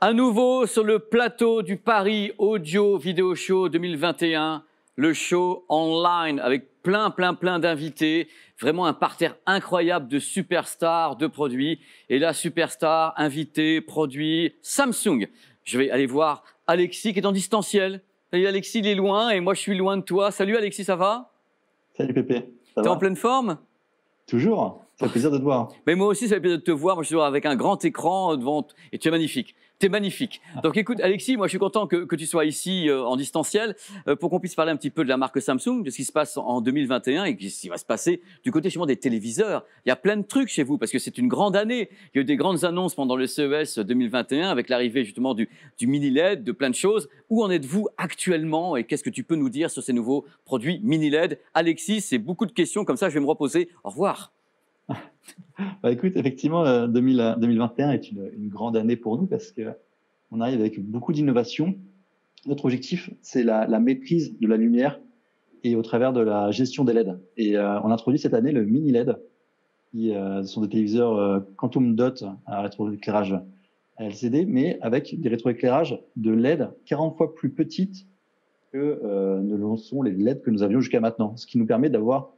À nouveau sur le plateau du Paris Audio Video Show 2021, le show online avec plein d'invités, vraiment un parterre incroyable de superstars, de produits. Et là, superstar, invité, produit, Samsung. Je vais aller voir Alexis qui est en distanciel. Salut Alexis, il est loin et moi je suis loin de toi. Salut Alexis, ça va? Salut Pépé, ça T'es va? en pleine forme? Toujours, ça fait plaisir de te voir. Mais moi aussi, ça fait plaisir de te voir. Moi, je suis toujours avec un grand écran devant et tu es magnifique. Tu es magnifique. Donc écoute, Alexis, moi je suis content que tu sois ici en distanciel pour qu'on puisse parler un petit peu de la marque Samsung, de ce qui se passe en 2021 et ce qui va se passer du côté justement des téléviseurs. Il y a plein de trucs chez vous parce que c'est une grande année. Il y a eu des grandes annonces pendant le CES 2021 avec l'arrivée justement du mini LED, de plein de choses. Où en êtes-vous actuellement et qu'est-ce que tu peux nous dire sur ces nouveaux produits mini LED? Alexis, c'est beaucoup de questions comme ça, je vais me reposer. Au revoir. Bah écoute, effectivement, 2021 est une grande année pour nous parce qu'on arrive avec beaucoup d'innovations. Notre objectif, c'est la maîtrise de la lumière et au travers de la gestion des LED. Et on introduit cette année le mini LED, qui sont des téléviseurs Quantum Dot à rétroéclairage LCD, mais avec des rétroéclairages de LED 40 fois plus petites que ne le sont les LED que nous avions jusqu'à maintenant, ce qui nous permet d'avoir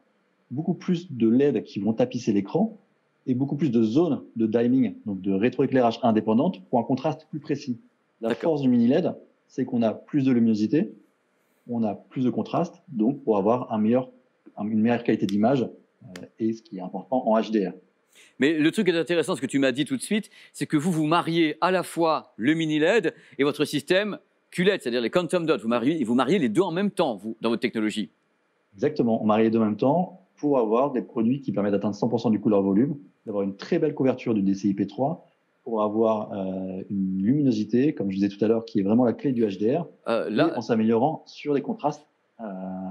beaucoup plus de LED qui vont tapisser l'écran et beaucoup plus de zones de dimming, donc de rétroéclairage indépendante pour un contraste plus précis. La force du mini LED, c'est qu'on a plus de luminosité, on a plus de contraste, donc pour avoir une meilleure qualité d'image et ce qui est important en HDR. Mais le truc qui est intéressant, ce que tu m'as dit tout de suite, c'est que vous mariez à la fois le mini LED et votre système QLED, c'est-à-dire les Quantum Dot. Vous mariez les deux en même temps, vous, dans votre technologie. Exactement, on marie les deux en même temps pour avoir des produits qui permettent d'atteindre 100% du couleur volume, d'avoir une très belle couverture du DCI-P3, pour avoir une luminosité, comme je disais tout à l'heure, qui est vraiment la clé du HDR, et en s'améliorant sur les contrastes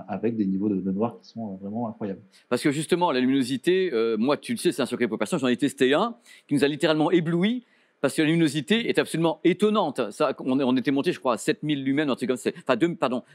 avec des niveaux de noir qui sont vraiment incroyables. Parce que justement, la luminosité, moi, tu le sais, c'est un secret pour personne, j'en ai testé un qui nous a littéralement ébloui. Parce que la luminosité est absolument étonnante. Ça, on était monté, je crois, à 7000 lumens, enfin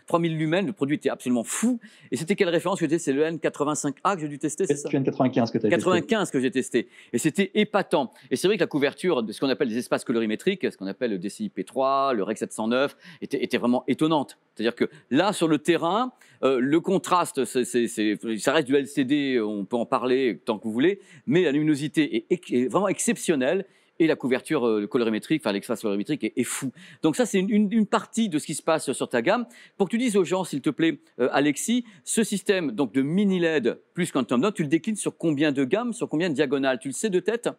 3000 lumens. Le produit était absolument fou. Et c'était quelle référence que j'ai? C'est le N85A que j'ai dû tester, c'est ça? C'est le N95 que tu as 95 que j'ai testé. Et c'était épatant. Et c'est vrai que la couverture de ce qu'on appelle les espaces colorimétriques, ce qu'on appelle le DCI-P3, le REC 709, était vraiment étonnante. C'est-à-dire que là, sur le terrain, le contraste, ça reste du LCD, on peut en parler tant que vous voulez, mais la luminosité est vraiment exceptionnelle. Et la couverture colorimétrique, enfin l'espace colorimétrique est fou. Donc ça, c'est une partie de ce qui se passe sur ta gamme. Pour que tu dises aux gens, s'il te plaît, Alexis, ce système donc de mini LED plus Quantum Dot, tu le déclines sur combien de gammes, sur combien de diagonales? Tu le sais de tête,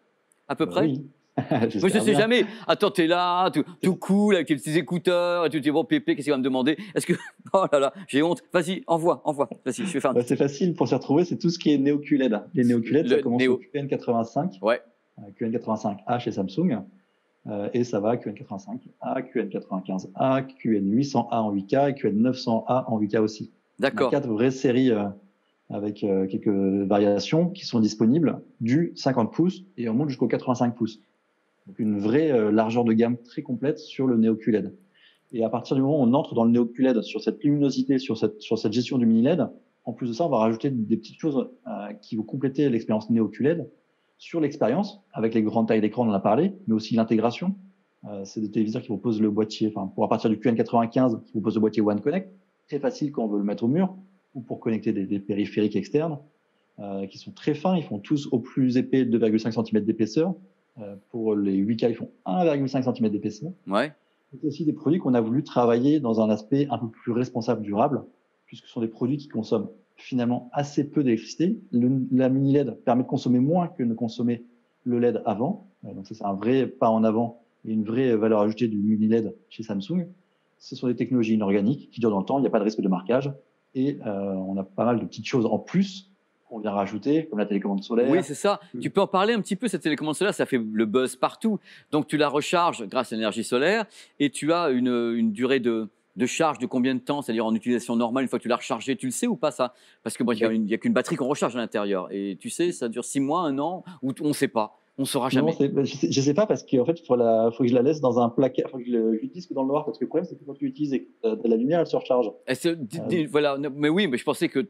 à peu près? Oui. Moi, je ne sais jamais. Attends, t'es là, tout cool, avec tes petits écouteurs, et tu te dis, bon, Pépé, qu'est-ce qu'il va me demander? Est-ce que, oh là là, j'ai honte. Vas-y, envoie. Vas-y, je vais faire. C'est facile pour s'y retrouver, c'est tout ce qui est NeoQLED. Les NeoQLED, ça commence au QN85. Ouais. QN85A chez Samsung, et ça va QN85A, QN95A, QN800A en 8K et QN900A en 8K aussi. D'accord. 4 vraies séries avec quelques variations qui sont disponibles du 50 pouces et on monte jusqu'au 85 pouces. Donc une vraie largeur de gamme très complète sur le NeoQLED. Et à partir du moment où on entre dans le NeoQLED, sur cette luminosité, sur cette gestion du mini LED, en plus de ça, on va rajouter des petites choses qui vont compléter l'expérience NeoQLED sur l'expérience, avec les grandes tailles d'écran, on en a parlé, mais aussi l'intégration. C'est des téléviseurs qui proposent le boîtier, pour à partir du QN95, qui propose le boîtier One Connect, très facile quand on veut le mettre au mur, ou pour connecter des périphériques externes, qui sont très fins, ils font tous au plus épais 2,5 cm d'épaisseur. Pour les 8K, ils font 1,5 cm d'épaisseur. Ouais. C'est aussi des produits qu'on a voulu travailler dans un aspect un peu plus responsable, durable, puisque ce sont des produits qui consomment finalement assez peu d'électricité. La mini LED permet de consommer moins que ne consommait le LED avant. Donc ça, c'est un vrai pas en avant et une vraie valeur ajoutée du mini LED chez Samsung. Ce sont des technologies inorganiques qui durent dans le temps, il n'y a pas de risque de marquage et on a pas mal de petites choses en plus qu'on vient rajouter, comme la télécommande solaire. Oui, c'est ça. Tu peux en parler un petit peu, cette télécommande solaire, ça fait le buzz partout. Donc tu la recharges grâce à l'énergie solaire et tu as une durée de charge de combien de temps? C'est-à-dire en utilisation normale, une fois que tu l'as rechargé, tu le sais ou pas ça? Parce que bon, il n'y a qu'une batterie qu'on recharge à l'intérieur. Et tu sais, ça dure 6 mois, 1 an, ou on ne sait pas. On ne saura Non, jamais. je sais pas parce qu'en fait, faut que je la laisse dans un placard, faut que je l'utilise que dans le noir parce que le problème, c'est que quand tu l'utilises et que de la lumière, elle se recharge. Voilà, mais oui, mais je pensais que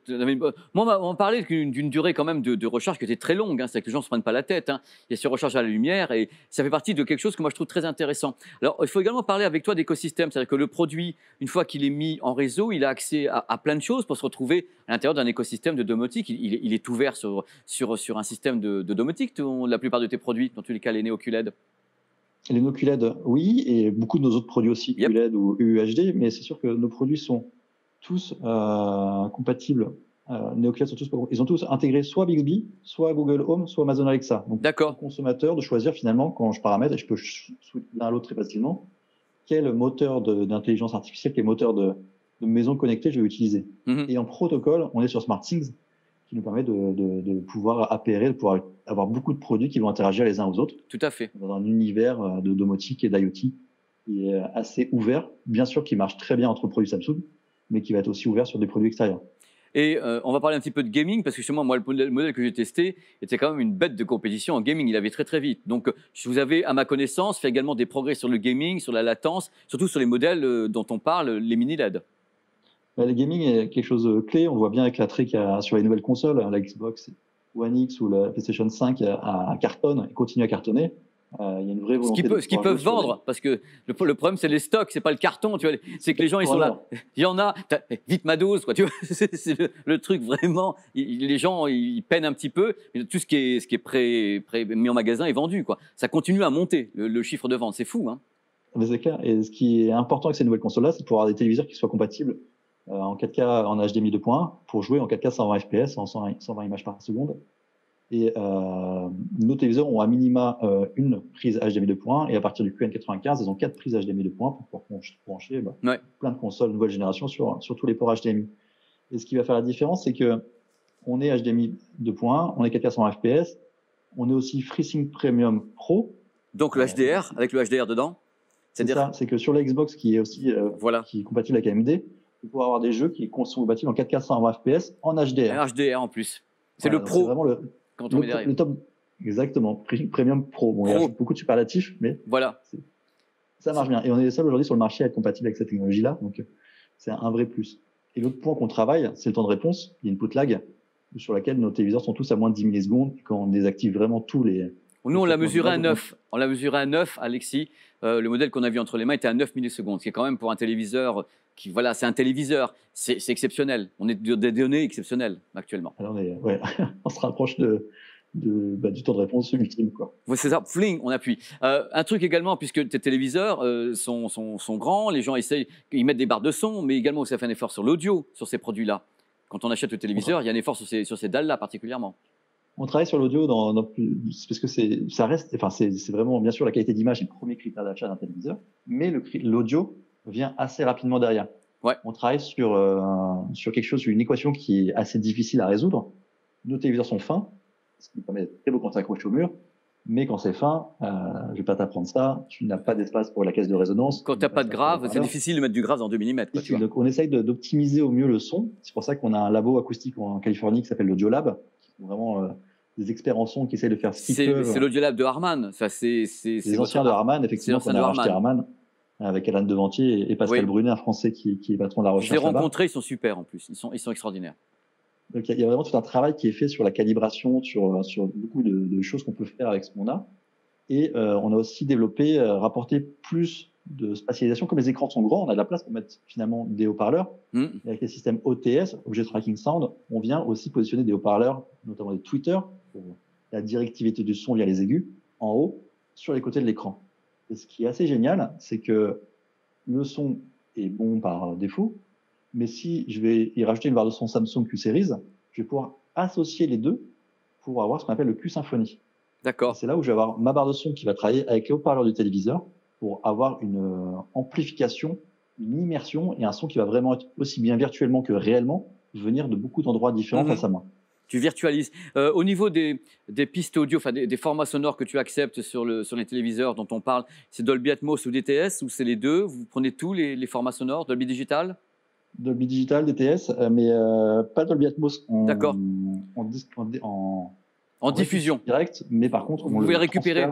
moi, on parlait d'une durée quand même de recharge qui était très longue. Hein, c'est que les gens ne se prennent pas la tête. Hein. Il y a ce recharge à la lumière et ça fait partie de quelque chose que moi je trouve très intéressant. Alors, il faut également parler avec toi d'écosystème. C'est-à-dire que le produit, une fois qu'il est mis en réseau, il a accès à plein de choses pour se retrouver à l'intérieur d'un écosystème de domotique. Il est ouvert sur un système de domotique, la plupart de tes produits, dans tous les cas les néo-QLED. Les no QLED, oui, et beaucoup de nos autres produits aussi, Yep. QLED ou UHD, mais c'est sûr que nos produits sont tous compatibles. Neo QLED ils sont tous intégrés soit Bixby, soit Google Home, soit Amazon Alexa. Donc, D'accord. au consommateur de choisir finalement, quand je paramètre, et je peux switcher l'un à l'autre très facilement, quel moteur d'intelligence artificielle, quel moteur de maison connectée je vais utiliser. Et en protocole, on est sur SmartThings, qui nous permet de pouvoir appairer, de pouvoir avoir beaucoup de produits qui vont interagir les uns aux autres. Tout à fait. Dans un univers de domotique et d'IoT qui est assez ouvert, bien sûr qui marche très bien entre produits Samsung, mais qui va être aussi ouvert sur des produits extérieurs. Et on va parler un petit peu de gaming, parce que justement, moi, le modèle que j'ai testé était quand même une bête de compétition. En gaming, il avait très très vite. Donc, vous avez, à ma connaissance, fait également des progrès sur le gaming, sur la latence, surtout sur les modèles dont on parle, les mini LED. Le gaming est quelque chose de clé. On voit bien avec l'attrait qu'il y a sur les nouvelles consoles, la Xbox One X ou la PlayStation 5 cartonne et continue à cartonner. Il y a une vraie volonté Ce qu'ils peuvent vendre, parce que le problème, c'est les stocks, c'est pas le carton, tu vois. C'est que les gens, ils sont là. Il y en a, vite ma dose, quoi, tu vois. C'est le truc vraiment. Les gens, ils peinent un petit peu, mais tout ce qui est mis en magasin est vendu, quoi. Ça continue à monter, le chiffre de vente. C'est fou, hein. Mais c'est clair. Et ce qui est important avec ces nouvelles consoles-là, c'est de pouvoir avoir des téléviseurs qui soient compatibles en 4K en HDMI 2.1 pour jouer en 4K 120 FPS, en 120 images par seconde. Et nos téléviseurs ont à minima une prise HDMI 2.1 et à partir du QN95, ils ont 4 prises HDMI 2.1 pour pouvoir brancher plein de consoles nouvelle génération sur tous les ports HDMI. Et ce qui va faire la différence, c'est que on est HDMI 2.1, on est 4K 120 FPS, on est aussi FreeSync Premium Pro. Donc le HDR, avec le HDR dedans. C'est que sur la Xbox qui est aussi qui est compatible avec AMD, vous pouvez avoir des jeux qui sont compatibles en 4K 120 FPS en HDR. En HDR en plus. C'est le pro. C'est vraiment le top. Exactement. Premium Pro. Bon, il y a beaucoup de superlatifs, mais voilà. Ça marche bien. Et on est les seuls aujourd'hui sur le marché à être compatible avec cette technologie-là. Donc, c'est un vrai plus. Et l'autre point qu'on travaille, c'est le temps de réponse, l'input lag, sur laquelle nos téléviseurs sont tous à moins de 10 millisecondes quand on désactive vraiment tous les. Nous, on l'a mesuré à 9. On l'a mesuré à 9, Alexis. Le modèle qu'on a vu entre les mains était à 9 millisecondes, ce qui est quand même pour un téléviseur voilà, c'est un téléviseur. C'est exceptionnel. On est des données exceptionnelles actuellement. Alors on se rapproche du temps de réponse ultime, quoi. C'est ça, fling, on appuie. Un truc également, puisque tes téléviseurs sont grands, les gens ils mettent des barres de son, mais également ça fait un effort sur l'audio, sur ces produits-là. Quand on achète le téléviseur, il y a un effort sur ces dalles-là particulièrement. On travaille sur l'audio parce que c'est vraiment, bien sûr, la qualité d'image est le premier critère d'achat d'un téléviseur, mais l'audio vient assez rapidement derrière. Ouais. On travaille sur quelque chose, sur une équation qui est assez difficile à résoudre. Nos téléviseurs sont fins, ce qui permet d'être très beau quand c'est accroché au mur, mais quand c'est fin, je vais pas t'apprendre ça, tu n'as pas d'espace pour la caisse de résonance. Quand tu n'as pas de grave, c'est difficile de mettre du grave dans 2 mm. Donc on essaye d'optimiser au mieux le son. C'est pour ça qu'on a un labo acoustique en Californie qui s'appelle l'Audiolab, qui sont vraiment des experts en son qui essayent de faire ce qu'ils peuvent. C'est l'Audiolab de Harman. Les anciens de Harman, effectivement, qu'on a racheté Harman avec Alain Deventier et Pascal Brunet, un Français qui est patron de la recherche. Je les ai rencontrés, ils sont super en plus, ils sont extraordinaires. Donc il y a vraiment tout un travail qui est fait sur la calibration, sur beaucoup de choses qu'on peut faire avec ce qu'on a. Et on a aussi développé, rapporté plus de spatialisation. Comme les écrans sont grands, on a de la place pour mettre finalement des haut-parleurs. Et avec les systèmes OTS, Object Tracking Sound, on vient aussi positionner des haut-parleurs, notamment des tweeters, pour la directivité du son via les aigus, en haut, sur les côtés de l'écran. Et ce qui est assez génial, c'est que le son est bon par défaut, mais si je vais y rajouter une barre de son Samsung Q-Series, je vais pouvoir associer les deux pour avoir ce qu'on appelle le Q-Symphony. D'accord. C'est là où je vais avoir ma barre de son qui va travailler avec les haut-parleurs du téléviseur pour avoir une amplification, une immersion et un son qui va vraiment être aussi bien virtuellement que réellement venir de beaucoup d'endroits différents face à moi. Tu virtualises. Au niveau des pistes audio, enfin des formats sonores que tu acceptes sur les téléviseurs dont on parle, c'est Dolby Atmos ou DTS ou c'est les deux? Vous prenez tous les formats sonores, Dolby Digital? Dolby Digital, DTS, mais pas Dolby Atmos. D'accord. En diffusion. Direct, mais par contre, vous pouvez récupérer.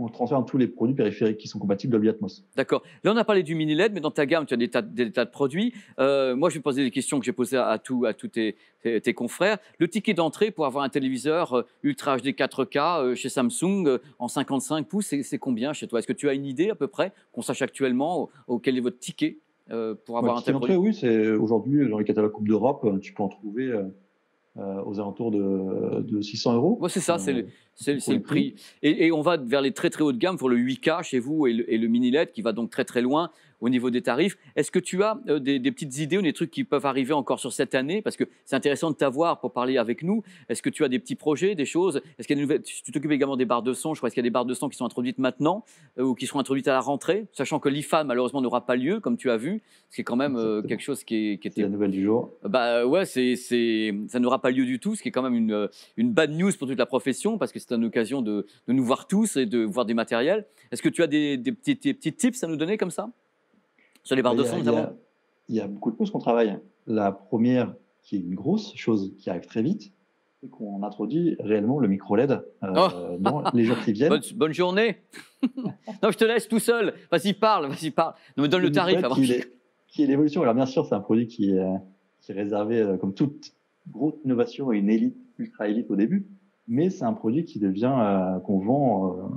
On transfère tous les produits périphériques qui sont compatibles Dolby Atmos. D'accord. Là, on a parlé du mini LED, mais dans ta gamme, tu as des tas de produits. Moi, je vais poser des questions que j'ai posées à tous tes confrères. Le ticket d'entrée pour avoir un téléviseur Ultra HD 4K chez Samsung en 55 pouces, c'est combien chez toi? Est-ce que tu as une idée à peu près, qu'on sache actuellement quel est votre ticket pour avoir un tel produit? Oui, c'est aujourd'hui dans les catalogues Coupe d'Europe, tu peux en trouver aux alentours de 600 euros. Ouais, c'est ça, c'est le prix. Et on va vers les très très hauts de gamme pour le 8K chez vous et le mini LED qui va donc très très loin au niveau des tarifs. Est-ce que tu as des petites idées ou des trucs qui peuvent arriver encore sur cette année? Parce que c'est intéressant de t'avoir pour parler avec nous. Est-ce que tu as des petits projets, des choses? Est-ce qu'il y a des nouvelles... Tu t'occupes également des barres de son. Je crois qu'il y a des barres de son qui sont introduites maintenant ou qui seront introduites à la rentrée, sachant que l'IFA malheureusement n'aura pas lieu, comme tu as vu, ce qui est quand même quelque chose qui était... C'est la nouvelle du jour. Bah ouais, ça n'aura pas lieu du tout, ce qui est quand même une bad news pour toute la profession, parce que c'est une occasion de nous voir tous et de voir des matériels. Est-ce que tu as des petits tips à nous donner comme ça? Sur les barres de son, notamment? Il y a beaucoup de choses qu'on travaille. La première, qui est une grosse chose qui arrive très vite, c'est qu'on introduit réellement le micro LED dans les jours qui viennent. Bonne journée. Non, je te laisse tout seul. Vas-y, parle. Non, mais donne le tarif avant. Qui est l'évolution. Alors bien sûr, c'est un produit qui est réservé, comme toute grosse innovation, à une élite, ultra élite au début, mais c'est un produit qui devient, qu'on vend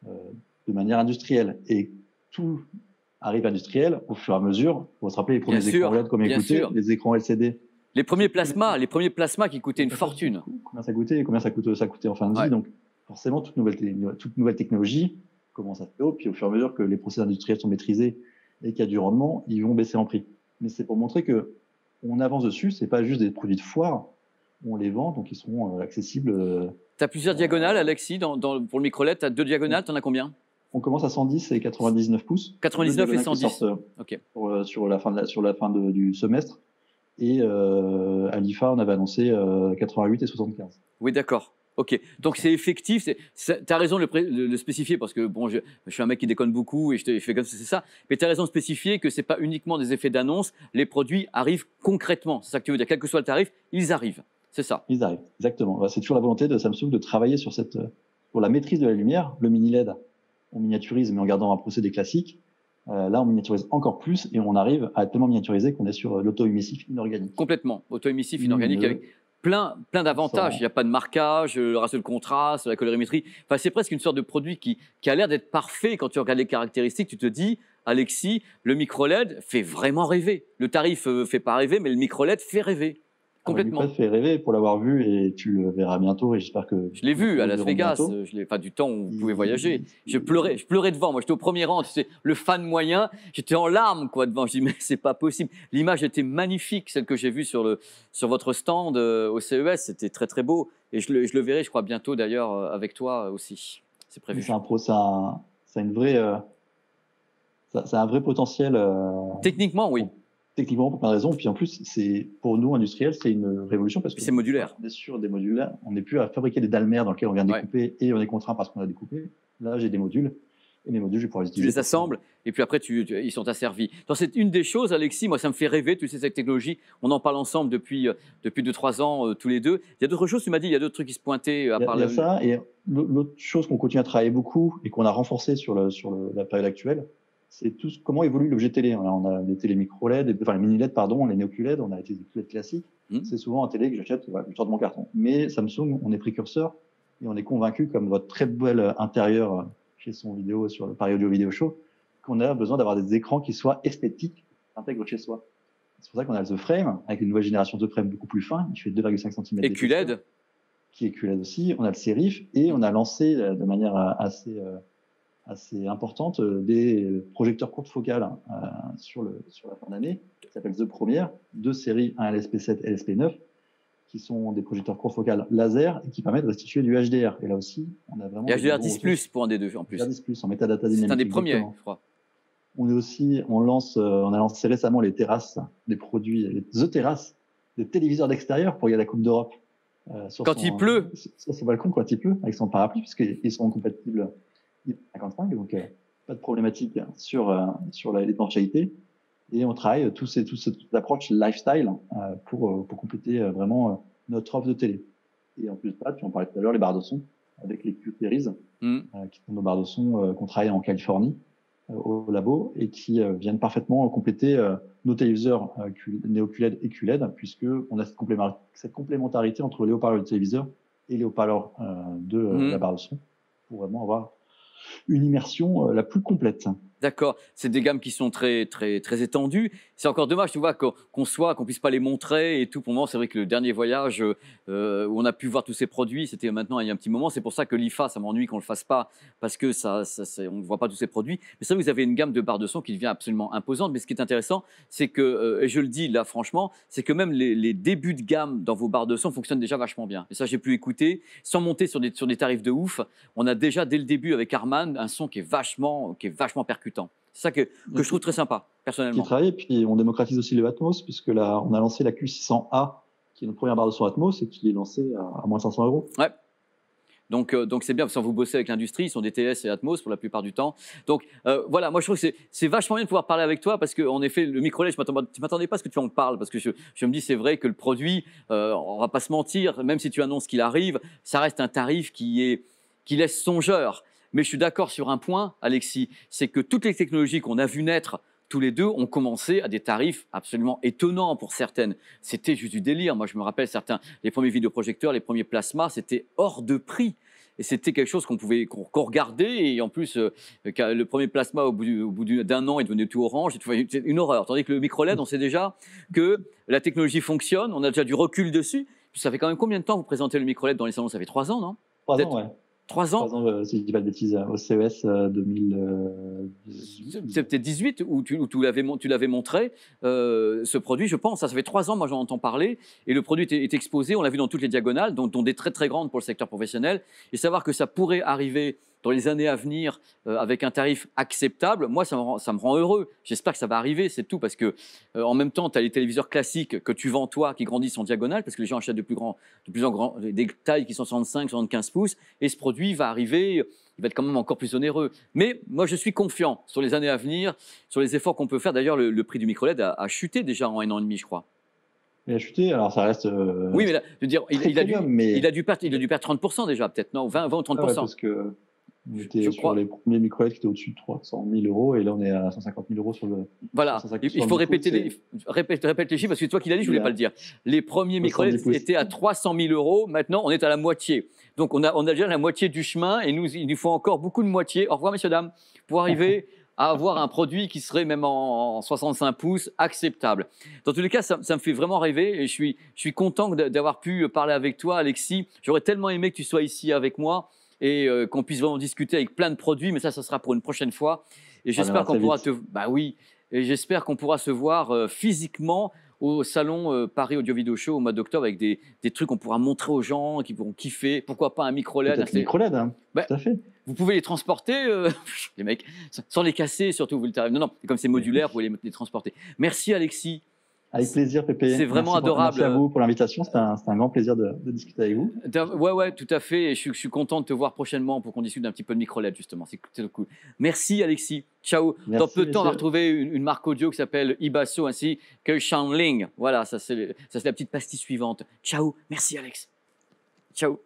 de manière industrielle. Et tout arrive industriel au fur et à mesure. Il faut se rappeler les premiers écrans LED comme écouter, les écrans LCD. Les premiers plasmas qui coûtaient une fortune. Combien ça coûtait en fin de vie. Donc forcément, toute nouvelle technologie commence à faire haut, puis au fur et à mesure que les process industriels sont maîtrisés et qu'il y a du rendement, ils vont baisser en prix. Mais c'est pour montrer que on avance dessus, c'est pas juste des produits de foire, on les vend, donc ils seront accessibles. Tu as plusieurs diagonales, Alexis, pour le micro LED, tu as 2 diagonales, tu en as combien? On commence à 110 et 99 pouces. 99 et 110. Okay. Sur la fin du semestre. Et à l'IFA, on avait annoncé 88 et 75. Oui, d'accord. Ok, donc c'est effectif. Tu as raison de le spécifier, parce que bon, je suis un mec qui déconne beaucoup et je te fais comme c'est ça. Mais tu as raison de spécifier que ce n'est pas uniquement des effets d'annonce. Les produits arrivent concrètement. C'est ça que tu veux dire. Quel que soit le tarif, ils arrivent. C'est ça. Ils arrivent, exactement. C'est toujours la volonté de Samsung de travailler sur la maîtrise de la lumière. Le mini LED, on miniaturise, mais en gardant un procédé classique. Là, on miniaturise encore plus et on arrive à tellement miniaturiser qu'on est sur l'auto-émissif inorganique. Complètement. Auto-émissif inorganique avec plein d'avantages. Il n'y a pas de marquage, le ratio de contraste, la colorimétrie. Enfin, c'est presque une sorte de produit qui a l'air d'être parfait. Quand tu regardes les caractéristiques, tu te dis, Alexis, le micro LED fait vraiment rêver. Le tarif ne fait pas rêver, mais le micro LED fait rêver. Complètement. Le micro LED fait rêver pour l'avoir vu et tu le verras bientôt et j'espère que... Je l'ai vu à Las Vegas, du temps où vous pouvez voyager. Je pleurais devant, moi j'étais au premier rang, tu sais, le fan moyen, j'étais en larmes devant, je dis mais c'est pas possible. L'image était magnifique, celle que j'ai vue sur votre stand au CES, c'était très très beau et je le verrai je crois bientôt d'ailleurs avec toi aussi, c'est prévu. C'est un vrai potentiel. Techniquement oui. Techniquement, pour plein de raisons. Puis en plus, pour nous, industriels, c'est une révolution parce que c'est modulaire. On est sur des modulaires. On n'est plus à fabriquer des dalles mères dans lesquelles on vient découper et on est contraint parce qu'on a découpé. Là, j'ai des modules. Et mes modules, je vais pouvoir les utiliser. Tu les assembles et puis après, ils sont asservis. C'est une des choses, Alexis, moi, ça me fait rêver, tu sais, cette technologie. On en parle ensemble depuis 2-3 ans, tous les deux. Il y a d'autres choses, tu m'as dit, il y a d'autres trucs qui se pointaient à part Il y a ça. Et l'autre chose qu'on continue à travailler beaucoup et qu'on a renforcé sur la période actuelle, c'est comment évolue l'objet télé. On a les télé micro LED, enfin les mini LED, pardon, les néo QLED, on a les QLED classiques. C'est souvent un télé que j'achète, je sors de mon carton. Mais Samsung, on est précurseur et on est convaincu, comme votre très bel intérieur chez son vidéo sur le Paris Audio Vidéo Show, qu'on a besoin d'avoir des écrans qui soient esthétiques, intègres chez soi. C'est pour ça qu'on a le The Frame, avec une nouvelle génération de Frame beaucoup plus fin, qui fait 2,5 cm. Et QLED. Qui est QLED aussi. On a le Serif et on a lancé de manière assez importante des projecteurs courte focale sur la fin d'année, qui s'appelle The Premiere, 2 séries, un LSP7 et LSP9, qui sont des projecteurs court focale laser et qui permettent de restituer du HDR. Et là aussi, on a vraiment... Et HDR10+, pour un des deux en plus. HDR10+, en métadata dynamique. C'est un des premiers, je crois. On a lancé récemment les terrasses, des produits, The Terrasse, des téléviseurs d'extérieur pour y aller à la Coupe d'Europe. Quand il pleut. Sur son balcon, quand il pleut, avec son parapluie, puisqu'ils sont compatibles 55, donc pas de problématique sur l'étanchéité. Et on travaille toute cette approche lifestyle pour compléter vraiment notre offre de télé. Et en plus de ça, tu en parlais tout à l'heure, les barres de son avec les Q-Series, Mm. qui sont nos barres de son qu'on travaille en Californie au labo et qui viennent parfaitement compléter nos téléviseurs Neo QLED et QLED, puisque on a cette complémentarité entre les haut-parleurs du téléviseur et les haut-parleurs de la barre de son pour vraiment avoir une immersion la plus complète. D'accord, c'est des gammes qui sont très, très, très étendues. C'est encore dommage, tu vois, qu'on puisse pas les montrer et tout. Pour moi, c'est vrai que le dernier voyage où on a pu voir tous ces produits, c'était maintenant il y a un petit moment. C'est pour ça que l'IFA, ça m'ennuie qu'on le fasse pas parce que on ne voit pas tous ces produits. Mais c'est vrai que vous avez une gamme de barres de son qui devient absolument imposante. Mais ce qui est intéressant, c'est que, et je le dis là franchement, c'est que même les débuts de gamme dans vos barres de son fonctionnent déjà vachement bien. Et ça, j'ai pu écouter sans monter sur des tarifs de ouf. On a déjà dès le début avec Harman un son qui est vachement percutant. C'est ça que je trouve très sympa, Qui personnellement. travaille, et puis on démocratise aussi le Atmos, puisque là, on a lancé la Q600A, qui est notre première barre de son Atmos, et qui est lancée à moins de 500 €. Ouais. Donc c'est bien, parce que vous bossez avec l'industrie, ils sont des TS et Atmos pour la plupart du temps. Donc voilà, moi je trouve que c'est vachement bien de pouvoir parler avec toi, parce qu'en effet, le micro-LED, je ne m'attendais pas à ce que tu en parles, parce que je me dis, c'est vrai que le produit, on ne va pas se mentir, même si tu annonces qu'il arrive, ça reste un tarif qui laisse songeur. Mais je suis d'accord sur un point, Alexis, c'est que toutes les technologies qu'on a vues naître tous les deux ont commencé à des tarifs absolument étonnants pour certaines. C'était juste du délire. Moi, je me rappelle les premiers vidéoprojecteurs, les premiers plasmas, c'était hors de prix. Et c'était quelque chose qu'on regardait. Et en plus, le premier plasma, au bout d'un an, il devenait tout orange. C'est une horreur. Tandis que le micro-LED, on sait déjà que la technologie fonctionne. On a déjà du recul dessus. Puis ça fait quand même combien de temps que vous présentez le micro-LED dans les salons? Ça fait 3 ans, non? 3 ans, ouais. 3 ans? 3 ans, si je dis pas de bêtises, au CES 2018. C'est peut-être 18 où tu l'avais montré, ce produit, je pense. Ça fait 3 ans, moi j'en entends parler, et le produit est exposé, on l'a vu dans toutes les diagonales, dont des très très grandes pour le secteur professionnel, et savoir que ça pourrait arriver dans les années à venir avec un tarif acceptable, moi ça me rend heureux. J'espère que ça va arriver, c'est tout, parce que en même temps, tu as les téléviseurs classiques que tu vends toi, qui grandissent en diagonale, parce que les gens achètent de plus en grand, des tailles qui sont 65, 75 pouces, et ce produit va arriver, il va être quand même encore plus onéreux. Mais moi, je suis confiant sur les années à venir, sur les efforts qu'on peut faire. D'ailleurs, le prix du micro-LED a chuté déjà en 1 an et demi, je crois. Il a chuté, alors ça reste. Oui, mais là, je veux dire, il a dû perdre 30% déjà, peut-être, non? 20 ou 30%. Ah ouais, parce que on était je sur crois. les premiers micro-LED qui étaient au-dessus de 300 000 €, et là on est à 150 000 € sur le. Voilà, il faut répéter répète les chiffres, parce que toi qui l'as dit, je ne voulais pas le dire. Les premiers micro-LED étaient à 300 000 €, maintenant on est à la moitié. Donc on a déjà la moitié du chemin, et il nous faut encore beaucoup de moitié. Au revoir, messieurs, dames, pour arriver à avoir un produit qui serait même en 65 pouces acceptable. Dans tous les cas, ça me fait vraiment rêver, et je suis content d'avoir pu parler avec toi, Alexis. J'aurais tellement aimé que tu sois ici avec moi, et qu'on puisse vraiment discuter avec plein de produits, mais ça sera pour une prochaine fois. Et j'espère qu'on pourra et j'espère qu'on pourra se voir physiquement au salon Paris Audio Video Show au mois d'octobre, avec des trucs qu'on pourra montrer aux gens qui pourront kiffer. Pourquoi pas un micro-LED? Peut-être micro-LED, hein. Tout à fait. Vous pouvez les transporter, les mecs, sans les casser, surtout. Non, comme c'est modulaire, vous pouvez les transporter. Merci, Alexis. Avec plaisir, Pépé. C'est vraiment adorable. Merci à vous pour l'invitation. C'était un grand plaisir de discuter avec vous. Ouais, tout à fait. Et je suis content de te voir prochainement pour qu'on discute d'un petit peu de micro-LED, justement. C'est cool. Merci, Alexis. Ciao. Merci, dans peu de temps, on va retrouver une marque audio qui s'appelle Ibasso, ainsi que Shanling. Voilà, ça c'est la petite pastille suivante. Ciao. Merci, Alex. Ciao.